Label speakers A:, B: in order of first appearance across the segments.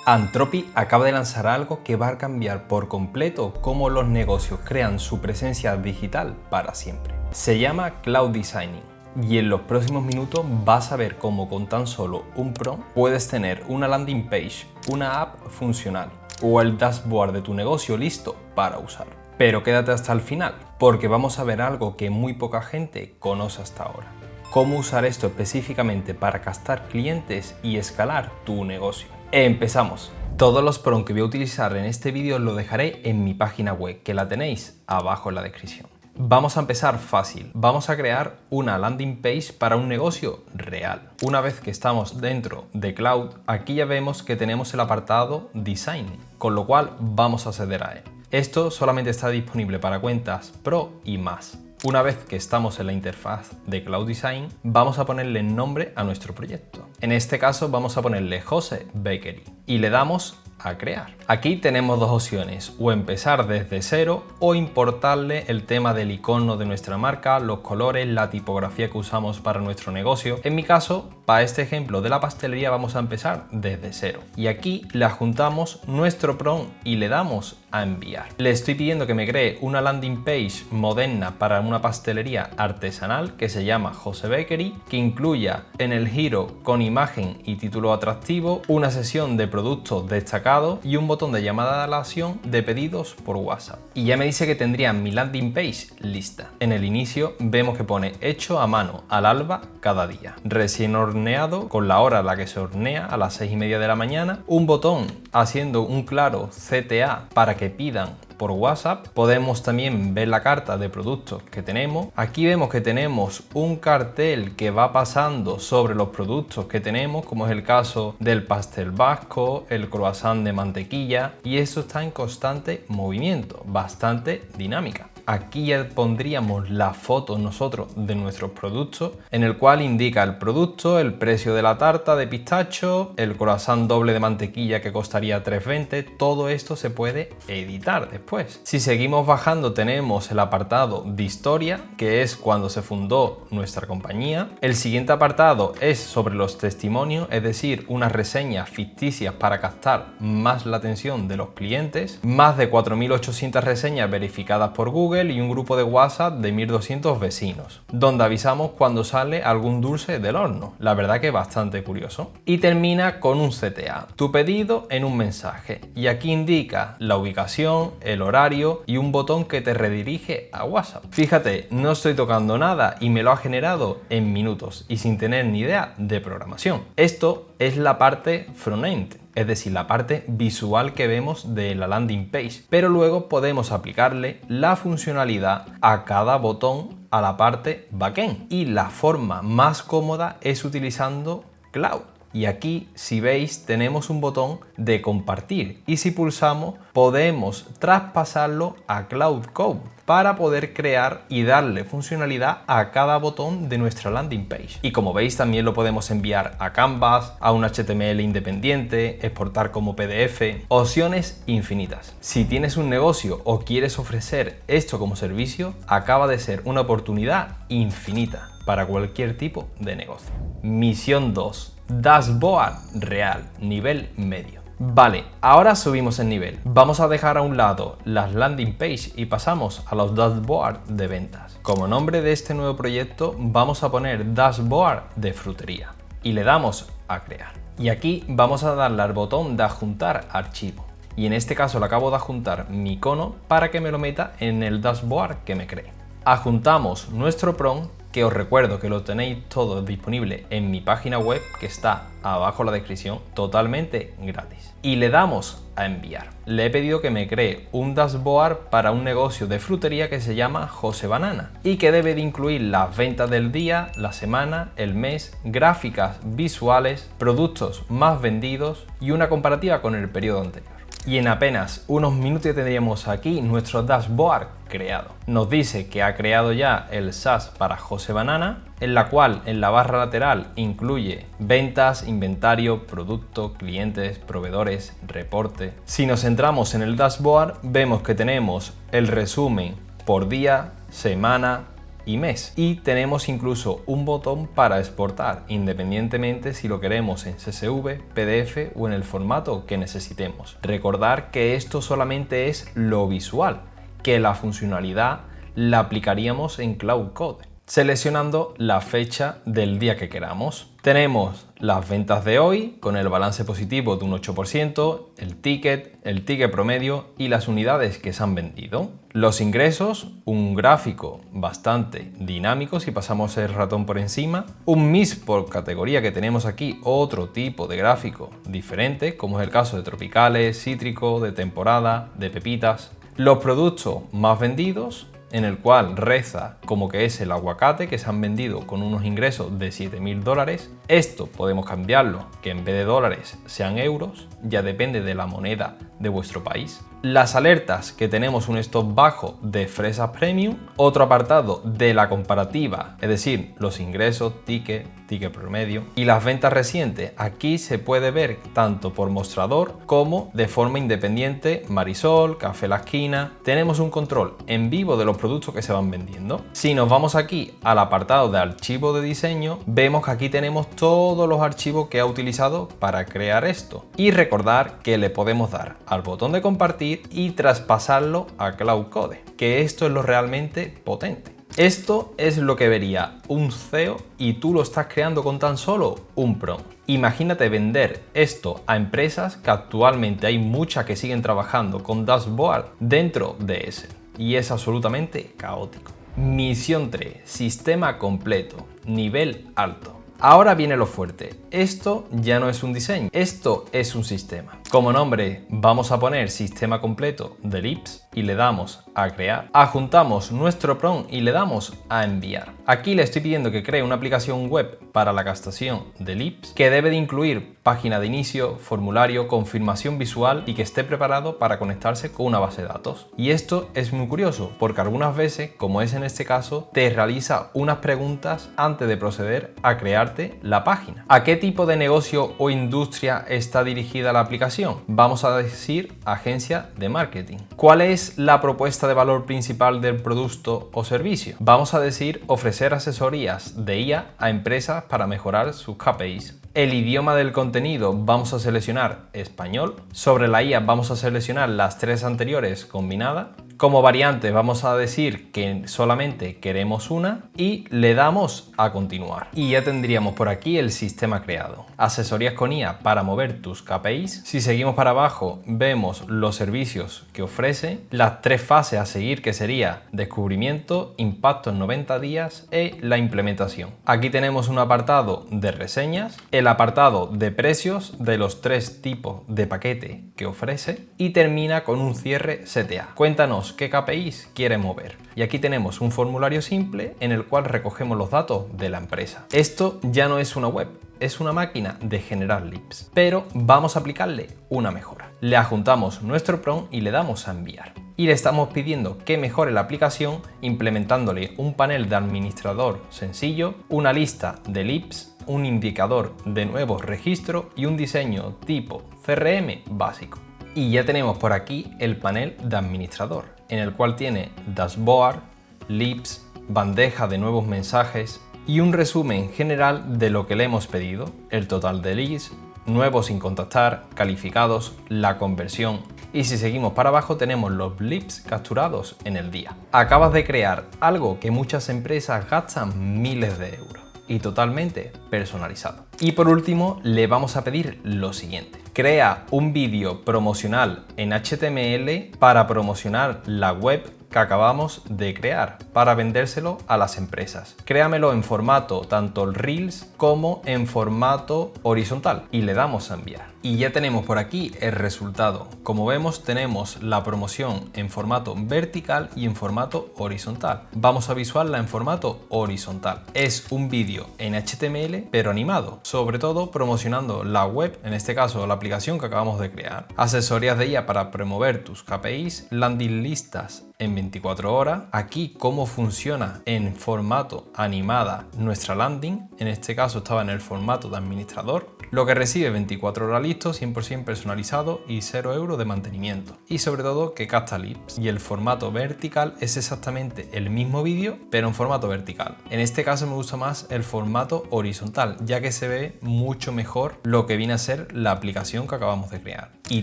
A: Anthropic acaba de lanzar algo que va a cambiar por completo cómo los negocios crean su presencia digital para siempre. Se llama Cloud Designing y en los próximos minutos vas a ver cómo con tan solo un prompt puedes tener una landing page, una app funcional o el dashboard de tu negocio listo para usar. Pero quédate hasta el final porque vamos a ver algo que muy poca gente conoce hasta ahora. Cómo usar esto específicamente para captar clientes y escalar tu negocio. Empezamos. Todos los prompts que voy a utilizar en este vídeo los dejaré en mi página web, que la tenéis abajo en la descripción. Vamos a empezar fácil. Vamos a crear una landing page para un negocio real. Una vez que estamos dentro de Cloud, aquí ya vemos que tenemos el apartado Design, con lo cual vamos a acceder a él. Esto solamente está disponible para cuentas Pro y más. Una vez que estamos en la interfaz de Cloud Design, vamos a ponerle nombre a nuestro proyecto. En este caso vamos a ponerle Jose Bakery y le damos a crear. Aquí tenemos dos opciones, o empezar desde cero o importarle el tema del icono de nuestra marca, los colores, la tipografía que usamos para nuestro negocio. En mi caso, para este ejemplo de la pastelería vamos a empezar desde cero. Y aquí le adjuntamos nuestro prompt y le damos a enviar. Le estoy pidiendo que me cree una landing page moderna para una pastelería artesanal que se llama Jose Bakery, que incluya en el giro con imagen y título atractivo, una sesión de productos destacados y un botón de llamada a la acción de pedidos por WhatsApp. Y ya me dice que tendría mi landing page lista. En el inicio vemos que pone hecho a mano al alba cada día, recién horneado con la hora a la que se hornea a las 6:30 de la mañana, un botón haciendo un claro CTA para que pidan por WhatsApp. Podemos también ver la carta de productos que tenemos. Aquí vemos que tenemos un cartel que va pasando sobre los productos que tenemos, como es el caso del pastel vasco, el croissant de mantequilla, y eso está en constante movimiento, bastante dinámica. Aquí ya pondríamos la foto nosotros de nuestros productos, en el cual indica el producto, el precio de la tarta de pistacho, el croissant doble de mantequilla que costaría 3,20. Todo esto se puede editar después. Si seguimos bajando tenemos el apartado de historia, que es cuando se fundó nuestra compañía. El siguiente apartado es sobre los testimonios, es decir, unas reseñas ficticias para captar más la atención de los clientes. Más de 4.800 reseñas verificadas por Google y un grupo de WhatsApp de 1.200 vecinos, donde avisamos cuando sale algún dulce del horno. La verdad que es bastante curioso. Y termina con un CTA, tu pedido en un mensaje. Y aquí indica la ubicación, el horario y un botón que te redirige a WhatsApp. Fíjate, no estoy tocando nada y me lo ha generado en minutos y sin tener ni idea de programación. Esto es la parte front-end, es decir, la parte visual que vemos de la landing page, pero luego podemos aplicarle la funcionalidad a cada botón a la parte backend, y la forma más cómoda es utilizando Cloud. Y aquí, si veis, tenemos un botón de compartir y si pulsamos podemos traspasarlo a Cloud Code para poder crear y darle funcionalidad a cada botón de nuestra landing page. Y como veis, también lo podemos enviar a Canvas, a un HTML independiente, exportar como PDF, opciones infinitas. Si tienes un negocio o quieres ofrecer esto como servicio, acaba de ser una oportunidad infinita para cualquier tipo de negocio. Misión 2. Dashboard real, nivel medio. Vale, ahora subimos el nivel. Vamos a dejar a un lado las landing page y pasamos a los dashboard de ventas. Como nombre de este nuevo proyecto vamos a poner dashboard de frutería y le damos a crear. Y aquí vamos a darle al botón de adjuntar archivo. Y en este caso le acabo de adjuntar mi icono para que me lo meta en el dashboard que me cree. Adjuntamos nuestro prompt, que os recuerdo que lo tenéis todo disponible en mi página web, que está abajo en la descripción, totalmente gratis. Y le damos a enviar. Le he pedido que me cree un dashboard para un negocio de frutería que se llama Jose Banana y que debe de incluir las ventas del día, la semana, el mes, gráficas visuales, productos más vendidos y una comparativa con el periodo anterior. Y en apenas unos minutos tendríamos aquí nuestro dashboard creado. Nos dice que ha creado ya el SaaS para Jose Banana, en la cual en la barra lateral incluye ventas, inventario, producto, clientes, proveedores, reporte. Si nos centramos en el dashboard, vemos que tenemos el resumen por día, semana, y mes. Y tenemos incluso un botón para exportar, independientemente si lo queremos en CSV, PDF o en el formato que necesitemos. Recordar que esto solamente es lo visual, que la funcionalidad la aplicaríamos en Cloud Code, seleccionando la fecha del día que queramos. Tenemos las ventas de hoy con el balance positivo de un 8%, el ticket promedio y las unidades que se han vendido. Los ingresos, un gráfico bastante dinámico si pasamos el ratón por encima. Un MIS por categoría que tenemos aquí, otro tipo de gráfico diferente, como es el caso de tropicales, cítrico, de temporada, de pepitas. Los productos más vendidos, en el cual reza como que es el aguacate, que se han vendido con unos ingresos de $7.000. Esto podemos cambiarlo, que en vez de dólares sean euros, ya depende de la moneda de vuestro país. Las alertas, que tenemos un stock bajo de fresas premium. Otro apartado de la comparativa, es decir, los ingresos, ticket promedio. Y las ventas recientes, aquí se puede ver tanto por mostrador como de forma independiente, Marisol, Café La Esquina. Tenemos un control en vivo de los productos que se van vendiendo. Si nos vamos aquí al apartado de archivo de diseño, vemos que aquí tenemos todos los archivos que ha utilizado para crear esto. Y recordar que le podemos dar al botón de compartir y traspasarlo a Cloud Code, que esto es lo realmente potente. Esto es lo que vería un CEO y tú lo estás creando con tan solo un prompt. Imagínate vender esto a empresas, que actualmente hay muchas que siguen trabajando con dashboard dentro de Excel y es absolutamente caótico. Misión 3, sistema completo, nivel alto. Ahora viene lo fuerte. Esto ya no es un diseño, esto es un sistema. Como nombre vamos a poner sistema completo de LIPS y le damos a crear. Adjuntamos nuestro prompt y le damos a enviar. Aquí le estoy pidiendo que cree una aplicación web para la captación de LIPS que debe de incluir página de inicio, formulario, confirmación visual y que esté preparado para conectarse con una base de datos. Y esto es muy curioso porque algunas veces, como es en este caso, te realiza unas preguntas antes de proceder a crearte la página. ¿A qué tipo de negocio o industria está dirigida la aplicación? Vamos a decir agencia de marketing. ¿Cuál es la propuesta de valor principal del producto o servicio? Vamos a decir ofrecer asesorías de IA a empresas para mejorar sus KPIs. El idioma del contenido vamos a seleccionar español. Sobre la IA vamos a seleccionar las tres anteriores combinadas. Como variante vamos a decir que solamente queremos una y le damos a continuar. Y ya tendríamos por aquí el sistema creado. Asesorías con IA para mover tus KPIs. Si seguimos para abajo vemos los servicios que ofrece, las tres fases a seguir, que sería descubrimiento, impacto en 90 días y la implementación. Aquí tenemos un apartado de reseñas, el apartado de precios de los tres tipos de paquete que ofrece y termina con un cierre CTA. Cuéntanos qué KPIs quiere mover. Y aquí tenemos un formulario simple en el cual recogemos los datos de la empresa. Esto ya no es una web, es una máquina de generar LIPS, pero vamos a aplicarle una mejora. Le adjuntamos nuestro prompt y le damos a enviar. Y le estamos pidiendo que mejore la aplicación implementándole un panel de administrador sencillo, una lista de LIPS, un indicador de nuevos registros y un diseño tipo CRM básico. Y ya tenemos por aquí el panel de administrador, en el cual tiene dashboard, LIPS, bandeja de nuevos mensajes y un resumen general de lo que le hemos pedido, el total de leads, nuevos sin contactar, calificados, la conversión. Y si seguimos para abajo tenemos los LIPS capturados en el día. Acabas de crear algo que muchas empresas gastan miles de euros y totalmente personalizado. Y por último le vamos a pedir lo siguiente: crea un vídeo promocional en HTML para promocionar la web que acabamos de crear para vendérselo a las empresas. Créamelo en formato tanto el Reels como en formato horizontal y le damos a enviar. Y ya tenemos por aquí el resultado. Como vemos tenemos la promoción en formato vertical y en formato horizontal. Vamos a visualizarla en formato horizontal. Es un vídeo en HTML pero animado, sobre todo promocionando la web, en este caso la aplicación que acabamos de crear. Asesorías de ella para promover tus KPIs, landing listas en 24 horas. Aquí cómo funciona en formato animada nuestra landing, en este caso estaba en el formato de administrador, lo que recibe 24 horas listo, 100% personalizado y 0 euros de mantenimiento. Y sobre todo que capta LIPS y el formato vertical es exactamente el mismo vídeo pero en formato vertical. En este caso me gusta más el formato horizontal, ya que se ve mucho mejor lo que viene a ser la aplicación que acabamos de crear. ¿Y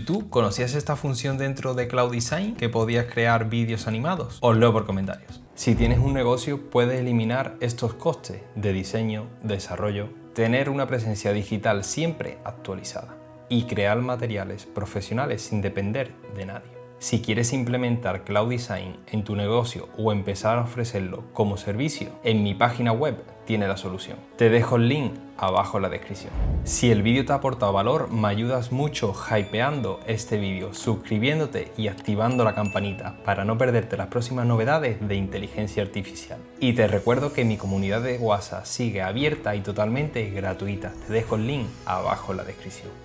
A: tú conocías esta función dentro de Cloud Design que podías crear vídeos animados? Os leo por comentarios. Si tienes un negocio puedes eliminar estos costes de diseño, desarrollo, tener una presencia digital siempre actualizada y crear materiales profesionales sin depender de nadie. Si quieres implementar Cloud Design en tu negocio o empezar a ofrecerlo como servicio, en mi página web tiene la solución. Te dejo el link abajo en la descripción. Si el vídeo te ha aportado valor, me ayudas mucho hypeando este vídeo, suscribiéndote y activando la campanita para no perderte las próximas novedades de inteligencia artificial. Y te recuerdo que mi comunidad de WhatsApp sigue abierta y totalmente gratuita. Te dejo el link abajo en la descripción.